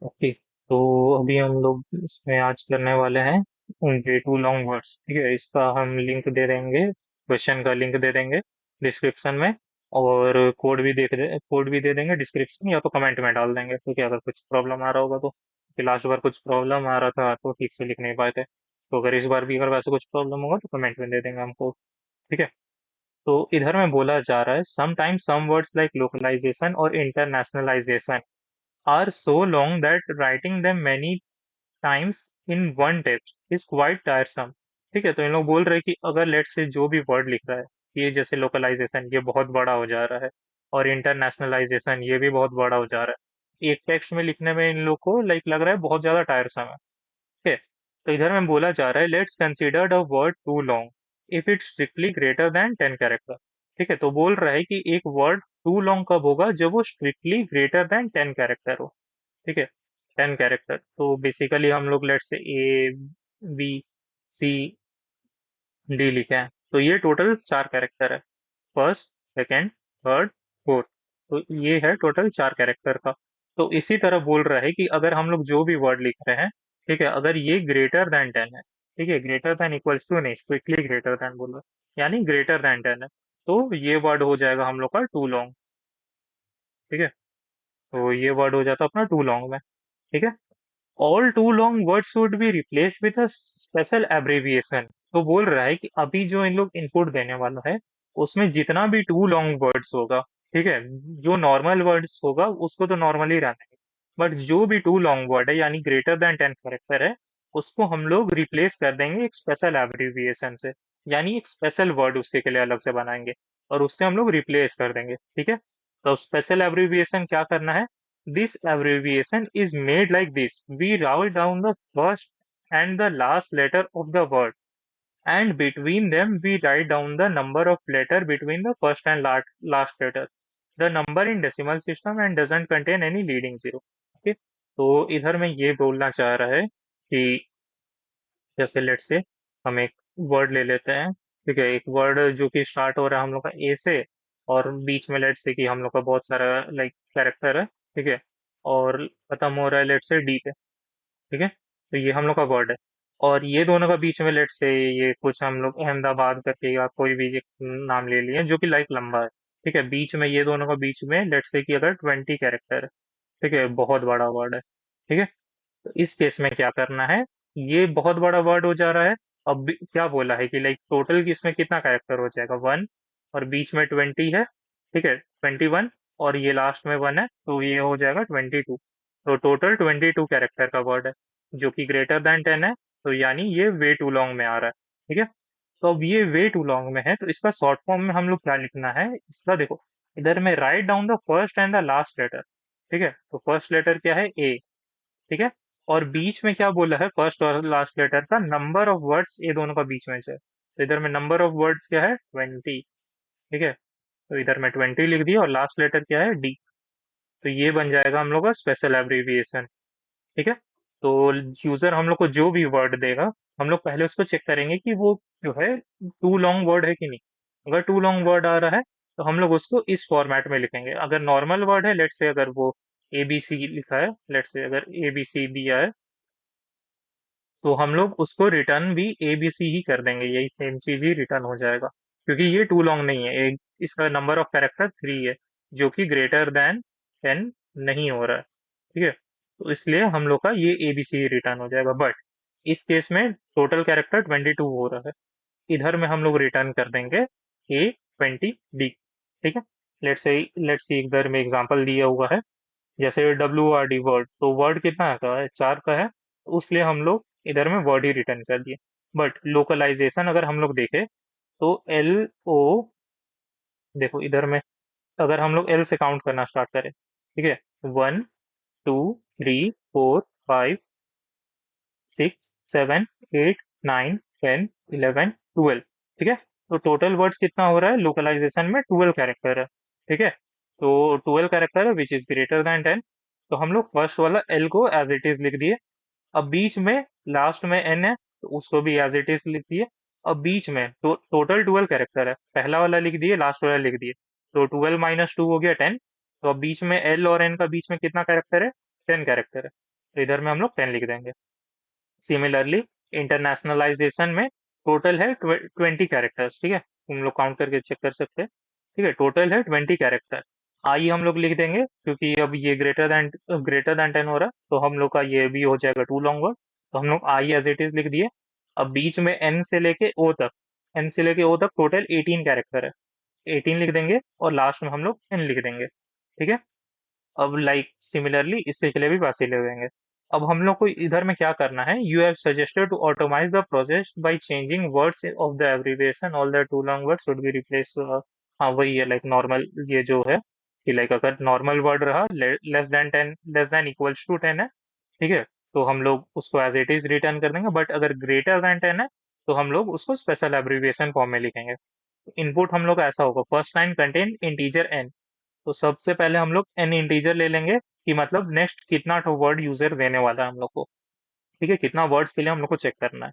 Okay. तो अभी हम लोग इसमें आज करने वाले हैं उनके टू लॉन्ग वर्ड्स। ठीक है, इसका हम लिंक दे देंगे, क्वेश्चन का लिंक दे देंगे डिस्क्रिप्शन में। और कोड भी दे देंगे डिस्क्रिप्शन, या तो कमेंट में डाल देंगे। ठीक है, अगर कुछ प्रॉब्लम आ रहा होगा तो। कि लास्ट बार कुछ प्रॉब्लम आ रहा था तो ठीक से लिख नहीं पाए थे, तो अगर इस बार भी अगर वैसे कुछ प्रॉब्लम होगा तो कमेंट में दे देंगे हमको। ठीक है। तो इधर में बोला जा रहा है, sometimes some words like localization और internationalization are so long that writing them many times in one text is quite tiresome। ठीक है, तो इन लोग बोल रहे हैं कि अगर लेट से जो भी वर्ड लिख रहा है, ये जैसे लोकलाइजेशन ये बहुत बड़ा हो जा रहा है, और इंटरनेशनलाइजेशन ये भी बहुत बड़ा हो जा रहा है, एक टेक्स्ट में लिखने में इन लोग को लाइक लग रहा है बहुत ज्यादा टायरसम है। ठीक है, तो इधर में बोला जा रहा है, let's consider a word too long if it's strictly greater than 10 character. ठीक है, तो बोल रहा है कि एक वर्ड टू लॉन्ग कब होगा, जब वो स्ट्रिक्टली ग्रेटर देन 10 कैरेक्टर हो। ठीक है, 10 कैरेक्टर। तो बेसिकली हम लोग लेट से ए, बी, सी, डी लिखे हैं, तो ये टोटल 4 कैरेक्टर है। First, second, third, fourth. तो ये है टोटल 4 कैरेक्टर का। तो इसी तरह बोल रहा है कि अगर हम लोग जो भी वर्ड लिख रहे हैं, ठीक है, अगर ये ग्रेटर देन 10 है, ठीक है, ग्रेटर देन इक्वल्स टू नहीं, स्ट्रिक्टली ग्रेटर देन बोल रहा है, यानी ग्रेटर देन 10 है, तो ये वर्ड हो जाएगा हम लोग का टू लॉन्ग। ठीक है, तो ये वर्ड हो जाता है अपना टू लॉन्ग में। ठीक है, all too long words should be replaced with a special abbreviation. तो बोल रहा है कि अभी जो इन लोग इनपुट देने वाला है, उसमें जितना भी टू लॉन्ग वर्ड्स होगा, ठीक है, जो नॉर्मल वर्ड्स होगा उसको तो नॉर्मली रहना है, बट जो भी टू लॉन्ग वर्ड है यानी ग्रेटर देन 10 कैरेक्टर है, उसको हम लोग रिप्लेस कर देंगे एक स्पेशल एब्रिविएशन से। यानी एक स्पेशल वर्ड उसके के लिए अलग से बनाएंगे, और उससे हम लोग रिप्लेस कर देंगे। ठीक है, तो स्पेशल एब्रिविएशन क्या करना है, this abbreviation is made like this. We write down the first and the last letter of the word, and between them we write down the number of letter between the first and last letter. The number in decimal system and doesn't contain any leading zero. Okay? तो इधर में ये बोलना चाह रहा है कि जैसे लेट से हम एक वर्ड ले लेते हैं। ठीक है, एक वर्ड जो कि स्टार्ट हो रहा है हम लोग का ए से, और बीच में लेट से कि हम लोग का बहुत सारा लाइक कैरेक्टर है। ठीक है, और खत्म हो रहा है लेट से डी पे। ठीक है, तो ये हम लोग का वर्ड है, और ये दोनों का बीच में लेट से ये कुछ हम लोग अहमदाबाद करके या कोई भी एक नाम ले लिए जो कि लाइक लंबा है। ठीक है, बीच में ये दोनों का बीच में लेट से कि अगर 20 कैरेक्टर है, ठीक है, बहुत बड़ा वर्ड है। ठीक है, तो इस केस में क्या करना है, ये बहुत बड़ा वर्ड हो जा रहा है। अब क्या बोला है कि लाइक टोटल इसमें कितना कैरेक्टर हो जाएगा, 1, और बीच में 20 है। ठीक है, 21, और ये लास्ट में 1 है, तो ये हो जाएगा 22। तो टोटल 22 कैरेक्टर का वर्ड है, जो कि ग्रेटर देन 10 है, तो यानी ये वे टू लॉन्ग में आ रहा है। ठीक है, तो अब ये वे टू लॉन्ग में है, तो इसका शॉर्ट फॉर्म में हम लोग क्या लिखना है, इसका देखो, इधर में write down the first and the last letter. ठीक है, तो फर्स्ट लेटर क्या है, ए। ठीक है, और बीच में क्या बोला है, फर्स्ट और लास्ट लेटर का नंबर ऑफ वर्ड्स ये दोनों का बीच में से, तो इधर में नंबर ऑफ वर्ड्स क्या है, 20। ठीक है, तो इधर में 20 लिख दिया, और लास्ट लेटर क्या है, डी। तो ये बन जाएगा हम लोग का स्पेशल एब्रिविएशन। ठीक है, तो यूजर हम लोग को जो भी वर्ड देगा, हम लोग पहले उसको चेक करेंगे कि वो जो है टू लॉन्ग वर्ड है कि नहीं। अगर टू लॉन्ग वर्ड आ रहा है, तो हम लोग उसको इस फॉर्मेट में लिखेंगे। अगर नॉर्मल वर्ड है, लेट से अगर वो ए बी सी लिखा है, लेट से अगर ए बी सी दिया है, तो हम लोग उसको रिटर्न भी ए बी सी ही कर देंगे, यही सेम चीज ही रिटर्न हो जाएगा, क्योंकि ये टू लॉन्ग नहीं है। एक इसका नंबर ऑफ कैरेक्टर 3 है, जो कि ग्रेटर देन 10 नहीं हो रहा है। ठीक है, तो इसलिए हम लोग का ये ए बी सी रिटर्न हो जाएगा, बट इस केस में टोटल कैरेक्टर 22 हो रहा है। इधर में हम लोग रिटर्न कर देंगे A20D। ठीक है, लेट्स से इधर में एग्जांपल दिया हुआ है, जैसे WRD वर्ड, तो वर्ड कितना का है, 4 का है, तो उसलिए हम लोग इधर में वर्ड ही रिटर्न कर दिए। बट लोकलाइजेशन अगर हम लोग देखें, तो LO, देखो इधर में अगर हम लोग L से काउंट करना स्टार्ट करें, ठीक है, 1 2 3 4 5 6 7 8 9 10 11 12। ठीक है, तो टोटल वर्ड्स कितना हो रहा है लोकलाइजेशन में, 12 कैरेक्टर है। ठीक है, तो 12 कैरेक्टर है विच इज ग्रेटर देन 10। तो हम लोग फर्स्ट वाला एल को एज इट इज लिख दिए। अब बीच में लास्ट में एन है, तो उसको भी एज इट इज लिख दिए। अब बीच में तो टोटल 12 कैरेक्टर है, पहला वाला लिख दिए, लास्ट वाला लिख दिए, तो 12 - 2 हो गया 10। तो अब बीच में एल और एन का बीच में कितना कैरेक्टर है, 10 कैरेक्टर है। तो इधर में हम लोग 10 लिख देंगे। सिमिलरली इंटरनेशनलाइजेशन में टोटल है 20 कैरेक्टर्स, ठीक है, तुम लोग काउंट करके चेक कर सकते हैं। ठीक है, टोटल है 20 कैरेक्टर। आई हम लोग लिख देंगे क्योंकि अब ये ग्रेटर देन 10 हो रहा है, तो हम लोग का ये भी हो जाएगा टू लॉन्ग वर्ड। तो हम लोग आई एज इट इज लिख दिए। अब बीच में एन से लेके ओ तक टोटल 18 कैरेक्टर है, 18 लिख देंगे और लास्ट में हम लोग एन लिख देंगे। ठीक है, अब लाइक सिमिलरली इससे के लिए भी वैसे ही ले देंगे। अब हम लोग को इधर में क्या करना है, you have suggested to automize the process by changing words of the abbreviation, all the too long word should be replace. हाँ वही है, लाइक नॉर्मल ये जो है कि लाइक अगर नॉर्मल वर्ड रहा लेस देन इक्वल्स टू 10 है, ठीक है, तो हम लोग उसको एज इट इज रिटर्न कर देंगे। बट अगर ग्रेटर देन 10 है तो हम लोग उसको स्पेशल एब्रिविएशन फॉर्म में लिखेंगे। इनपुट हम लोग का ऐसा होगा, first line contain integer N. तो सबसे पहले हम लोग एन इंटीजर ले लेंगे कि मतलब नेक्स्ट कितना तो वर्ड यूजर देने वाला है हम लोग को। ठीक है, कितना वर्ड्स के लिए हम लोग को चेक करना है।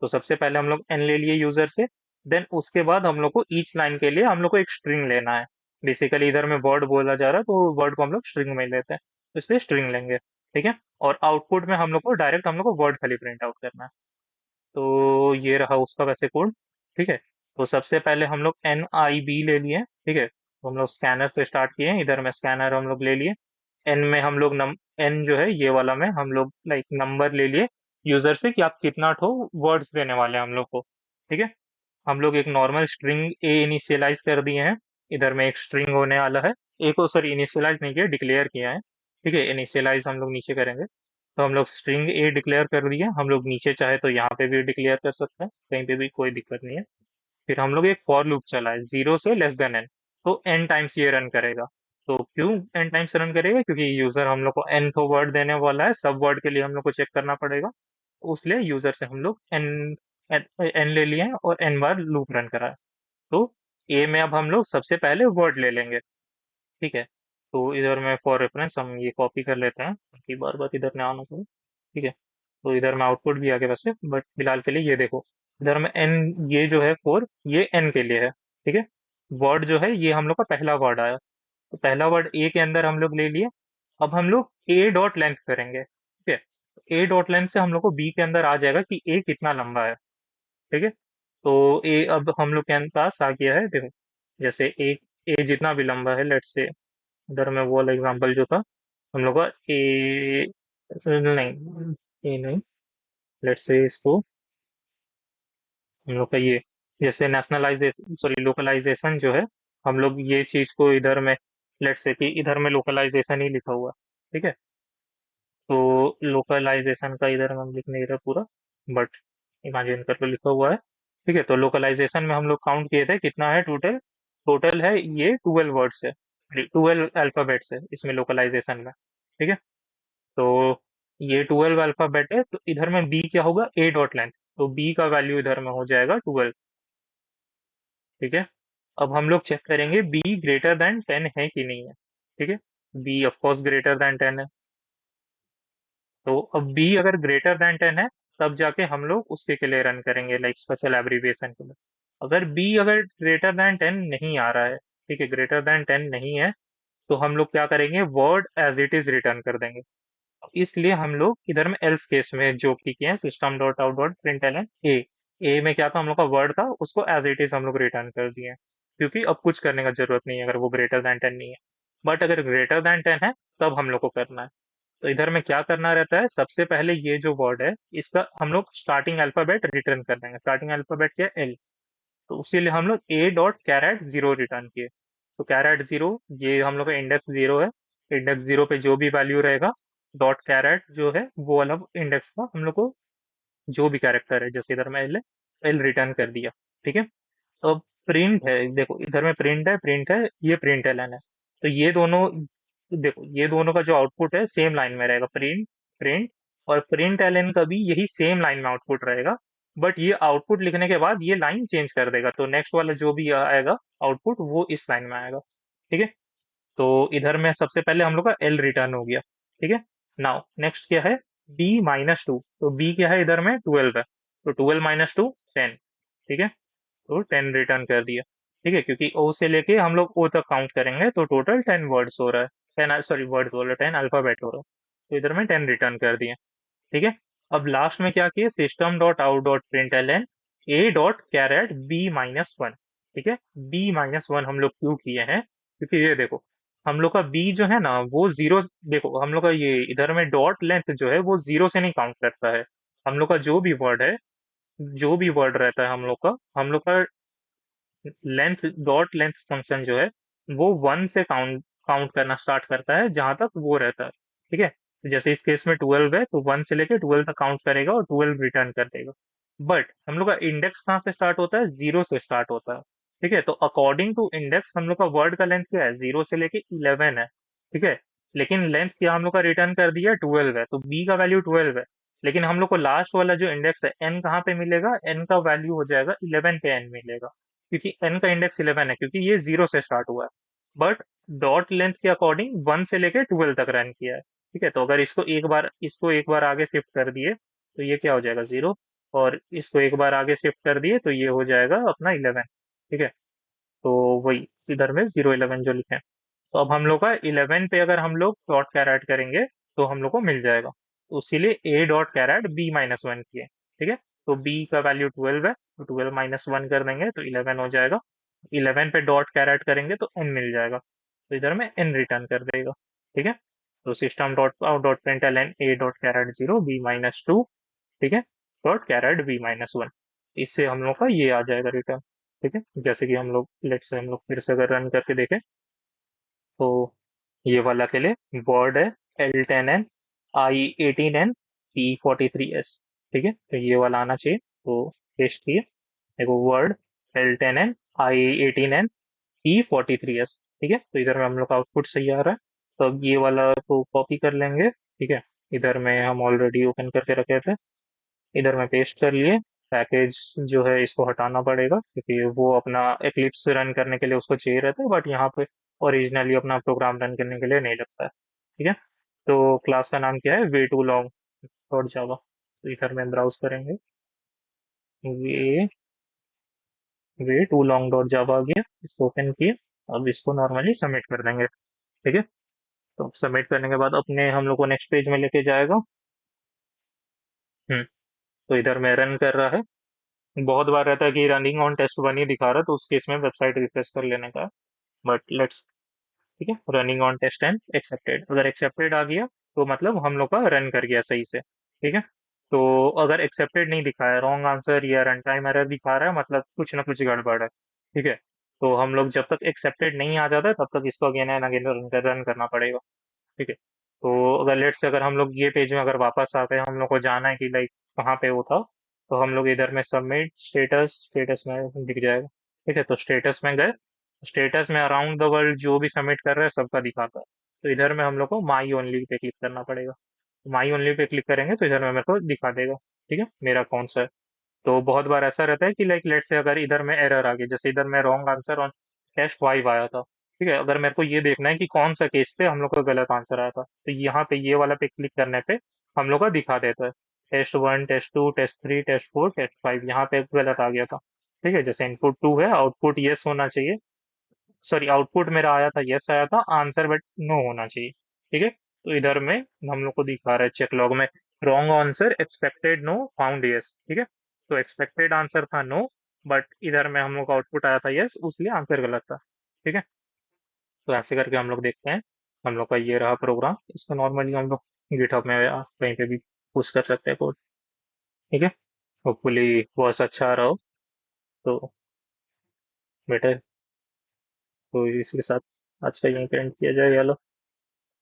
तो सबसे पहले हम लोग एन ले लिए यूजर से। देन उसके बाद हम लोग को ईच लाइन के लिए हम लोग को एक स्ट्रिंग लेना है। बेसिकली इधर में वर्ड बोला जा रहा है तो वर्ड को हम लोग स्ट्रिंग में लेते हैं, तो इसलिए स्ट्रिंग लेंगे। ठीक है, और आउटपुट में हम लोग को डायरेक्ट हम लोग को वर्ड खाली प्रिंट आउट करना है। तो ये रहा उसका वैसे कोड। ठीक है, तो सबसे पहले हम लोग एन आई बी ले लिए। ठीक है, तो हम लोग स्कैनर से स्टार्ट किए, इधर में स्कैनर हम लोग ले लिए। एन में हम लोग एन जो है ये वाला में हम लोग लाइक नंबर ले लिए यूजर से कि आप कितना ठो वर्ड्स देने वाले हैं हम लोग को। ठीक है, हम लोग एक नॉर्मल स्ट्रिंग ए इनिशियलाइज कर दिए हैं। इधर में एक स्ट्रिंग होने वाला है, एक को सॉरी इनिशियलाइज नहीं किया, डिक्लेयर किया है। ठीक है, इनिशियलाइज हम लोग नीचे करेंगे। तो हम लोग स्ट्रिंग ए डिक्लेयर कर दिए, हम लोग नीचे चाहे तो यहाँ पे भी डिक्लेयर कर सकते हैं, कहीं पे भी कोई दिक्कत नहीं है। फिर हम लोग एक फॉर लूप चलाए जीरो से लेस देन एन, तो एन टाइम्स ये रन करेगा। तो क्यों एन टाइम्स रन करेगा, क्योंकि यूजर हम लोग को एन तो वर्ड देने वाला है, सब वर्ड के लिए हम लोग को चेक करना पड़ेगा। उसलिए यूजर से हम लोग एन एन ले लिए हैं और एन बार लूप रन करा है। तो ए में अब हम लोग सबसे पहले वर्ड ले लेंगे। ठीक है, तो इधर में फॉर रेफरेंस हम ये कॉपी कर लेते हैं ताकि बार बार इधर ना आना पड़े। ठीक है, तो इधर में आउटपुट भी आ गया वैसे, बट फिलहाल के लिए ये देखो, इधर में एन ये जो है फोर, ये एन के लिए है। ठीक है, वर्ड जो है ये हम लोग का पहला वर्ड आया, तो पहला वर्ड ए के अंदर हम लोग ले लिए। अब हम लोग ए डॉट लेंथ करेंगे। ठीक है, ए डॉट लेंथ से हम लोग को बी के अंदर आ जाएगा कि ए कितना लंबा है। ठीक है, तो ए अब हम लोग के पास आ गया है, देखो जैसे ए जितना भी लंबा है, लेट्स से इधर में वो वाला एग्जांपल जो था हम लोग का ए नहीं, ए नहीं, लेट्स से इसको हम लोग का ये जैसे नेशनलाइजेशन सॉरी लोकलाइजेशन जो है, हम लोग ये चीज को इधर में लेट्स से कि इधर में लोकलाइजेशन ही लिखा हुआ है। ठीक है, तो लोकलाइजेशन का इधर हम लिख नहीं रहे पूरा, बट इमेजिन करके लिखा हुआ है। ठीक है, तो लोकलाइजेशन में हम लोग काउंट किए थे कितना है टोटल, टोटल है ये 12 वर्ड्स है, 12 अल्फाबेट्स है इसमें लोकलाइजेशन में। ठीक है, तो ये 12 अल्फाबेट है, तो इधर में बी क्या होगा, ए डॉट लेंथ, तो बी का वैल्यू इधर में हो जाएगा 12। ठीक है, अब हम लोग चेक करेंगे बी ग्रेटर देन 10 है कि नहीं है। ठीक है, B of course greater than 10 है। तो अब बी अगर ग्रेटर देन 10 है तब जाके हम लोग उसके के लिए रन करेंगे लाइक स्पेशल एब्रीविएशन के लिए। अगर बी अगर ग्रेटर देन 10 नहीं आ रहा है, ठीक है, ग्रेटर देन 10 नहीं है, तो हम लोग क्या करेंगे, word as it is return कर देंगे। इसलिए हम लोग इधर में एल्स केस में जो की किए हैं, system dot out dot println a में क्या था, हम लोग का वर्ड था उसको एज इट इज हम लोग रिटर्न कर दिए हैं, क्योंकि अब कुछ करने का जरूरत नहीं है अगर वो ग्रेटर देन 10 नहीं है। बट अगर ग्रेटर देन 10 है तब हम लोग को करना है। तो इधर में क्या करना रहता है, सबसे पहले ये जो वर्ड है इसका हम लोग स्टार्टिंग अल्फाबेट रिटर्न कर देंगे। स्टार्टिंग अल्फाबेट क्या है, एल, तो उसी लिए हम लोग A dot caret zero return किए। तो कैरेट जीरो ये हम लोग का इंडेक्स जीरो है, इंडेक्स जीरो पे जो भी वैल्यू रहेगा, डॉट कैरेट जो है वो वाला इंडेक्स का हम लोग को जो भी कैरेक्टर है, जैसे इधर में एल है, एल रिटर्न कर दिया। ठीक है, तो प्रिंट है, देखो इधर में प्रिंट है, ये प्रिंट एलन है। तो ये दोनों, देखो ये दोनों का जो आउटपुट है सेम लाइन में रहेगा, प्रिंट प्रिंट, और प्रिंट एलन का भी यही सेम लाइन में आउटपुट रहेगा। बट ये आउटपुट लिखने के बाद ये लाइन चेंज कर देगा, तो नेक्स्ट वाला जो भी आएगा आउटपुट वो इस लाइन में आएगा। ठीक है, तो इधर में सबसे पहले हम लोग का एल रिटर्न हो गया। ठीक है, नाउ नेक्स्ट क्या है, b-2, तो b क्या है इधर में 12 है, तो 12 - 2 10। ठीक है, तो 10 रिटर्न कर दिया। ठीक है, क्योंकि ओ से लेके हम लोग ओ तक काउंट करेंगे तो टोटल 10 वर्ड्स हो रहा है, 10 सॉरी वर्ड्स बोल रहा है, 10 अल्फाबेट हो रहा है। तो इधर में 10 रिटर्न कर दिए। ठीक है। अब लास्ट में क्या किए, system dot out dot println A dot caret B minus one. ठीक है। बी माइनस वन हम लोग क्यों किए हैं, क्योंकि ये देखो हम लोग का बी जो है ना वो जीरो, देखो हम लोग का ये इधर में डॉट लेंथ जो है वो जीरो से नहीं काउंट करता है। हम लोग का जो भी वर्ड है, जो भी वर्ड रहता है हम लोग का लेंथ, डॉट लेंथ फंक्शन जो है वो वन से काउंट काउंट करना स्टार्ट करता है जहां तक वो रहता है। ठीक है। जैसे इस केस में 12 है तो वन से लेके 12 तक काउंट करेगा और 12 रिटर्न कर देगा। बट हम लोग का इंडेक्स कहाँ से स्टार्ट होता है, जीरो से स्टार्ट होता है। ठीक है। तो अकॉर्डिंग टू इंडेक्स हम लोग का वर्ड का लेंथ क्या है, जीरो से लेके 11 है। ठीक है। लेकिन लेंथ क्या हम लोग का रिटर्न कर दिया 12 है, तो बी का वैल्यू 12 है। लेकिन हम लोग को लास्ट वाला जो इंडेक्स है एन कहाँ पे मिलेगा, एन का वैल्यू हो जाएगा 11 पे एन मिलेगा, क्योंकि n का इंडेक्स 11 है, क्योंकि ये जीरो से स्टार्ट हुआ है। बट डॉट लेंथ के अकॉर्डिंग वन से लेके 12 तक रन किया है। ठीक है। तो अगर इसको एक बार आगे शिफ्ट कर दिए तो ये क्या हो जाएगा, जीरो। और इसको एक बार आगे शिफ्ट कर दिए तो ये हो जाएगा अपना 11। ठीक है। तो वही इधर में 0 11 जो लिखे हैं। तो अब हम लोग का 11 पे अगर हम लोग डॉट कैरेट करेंगे तो हम लोग को मिल जाएगा, तो इसीलिए A dot caret B minus one किए। ठीक है। तो बी का वैल्यू 12 है, तो 12 माइनस वन कर देंगे तो 11 हो जाएगा। 11 पे डॉट कैरेट करेंगे तो एन मिल जाएगा, तो इधर में एन रिटर्न कर देगा। ठीक है। तो system dot out dot println A dot caret zero B minus two. ठीक है। Dot caret B minus one. इससे हम लोग का ये आ जाएगा रिटर्न। ठीक है। जैसे कि हम लोग लेट्स से हम लोग फिर से अगर रन करके देखें तो ये वाला के लिए वर्ड है L10N I18N P43S। ठीक है। तो ये वाला आना चाहिए, तो पेस्ट किए। देखो वर्ड L10N I18N P43S। ठीक है। तो इधर में हम लोग का आउटपुट सही आ रहा है। तो अब ये वाला को कॉपी कर लेंगे। ठीक है। इधर में हम ऑलरेडी ओपन करके रखे थे, इधर में पेस्ट कर लिए। पैकेज जो है इसको हटाना पड़ेगा क्योंकि वो अपना एक्लिप्स रन करने के लिए उसको चाहिए रहता है, बट यहाँ पे ओरिजिनली अपना प्रोग्राम रन करने के लिए नहीं लगता है। ठीक है। तो क्लास का नाम क्या है, way to long dot Java. तो इधर में ब्राउज करेंगे, way way to long dot Java आ गया, इसको ओपन किए। अब इसको नॉर्मली सबमिट कर देंगे। ठीक है। तो सबमिट करने के बाद अपने हम लोग को नेक्स्ट पेज में लेके जाएगा। हम्म। तो इधर में रन कर रहा है। बहुत बार रहता है कि रनिंग ऑन टेस्ट वन ही दिखा रहा है, तो उस केस में वेबसाइट रिफ्रेश कर लेने का। बट लेट्स, ठीक है, running on test and accepted, अगर एक्सेप्टेड आ गया तो मतलब हम लोग का रन कर गया सही से। ठीक है। तो अगर एक्सेप्टेड नहीं दिखाया, रॉन्ग आंसर या रन टाइम एरर दिखा रहा है, मतलब कुछ ना कुछ गड़बड़ है। ठीक है। तो हम लोग जब तक एक्सेप्टेड नहीं आ जाता है तब तक इसको अगेन एंड अगेन रन करना पड़ेगा। ठीक है। तो अगर लेट से अगर हम लोग ये पेज में अगर वापस आते हैं, हम लोग को जाना है कि लाइक कहाँ पे वो था, तो हम लोग इधर में सबमिट स्टेटस, स्टेटस में दिख जाएगा। ठीक है। तो स्टेटस में गए, स्टेटस में अराउंड द वर्ल्ड जो भी सबमिट कर रहे हैं सबका दिखाता है। तो इधर में हम लोग को माई ओनली पे क्लिक करना पड़ेगा। माई ओनली पे क्लिक करेंगे तो इधर में मेरे को दिखा देगा। ठीक है, मेरा कौन सा है। तो बहुत बार ऐसा रहता है कि लाइक लेट से अगर इधर में एरर आ गई, जैसे इधर में रॉन्ग आंसर ऑन टेस्ट वाइव आया था। ठीक है। अगर मेरे को ये देखना है कि कौन सा केस पे हम लोग का गलत आंसर आया था, तो यहाँ पे ये वाला पे क्लिक करने पे हम लोग का दिखा देता है test one, test two, test three, test four, test five, यहाँ पे गलत आ गया था। ठीक है। जैसे इनपुट टू है, आउटपुट यस होना चाहिए। सॉरी, आउटपुट मेरा आया था यस आया था, आंसर बट नो होना चाहिए। ठीक है। तो इधर में हम लोग को दिखा रहा है चेक लॉग में wrong answer expected no found yes. ठीक है। तो एक्सपेक्टेड आंसर था नो, बट इधर में हम लोग का आउटपुट आया था यस, उसलिए आंसर गलत था। ठीक है। तो ऐसे करके हम लोग देखते हैं। हम लोग का ये रहा प्रोग्राम, इसको नॉर्मली हम लोग गिटहब में या कहीं पे भी पुश कर सकते हैं कोड। ठीक है। होपफुली बहुत अच्छा रहा हो। तो बेटर, तो इसके साथ आज का यहीं पे एंड किया जाए।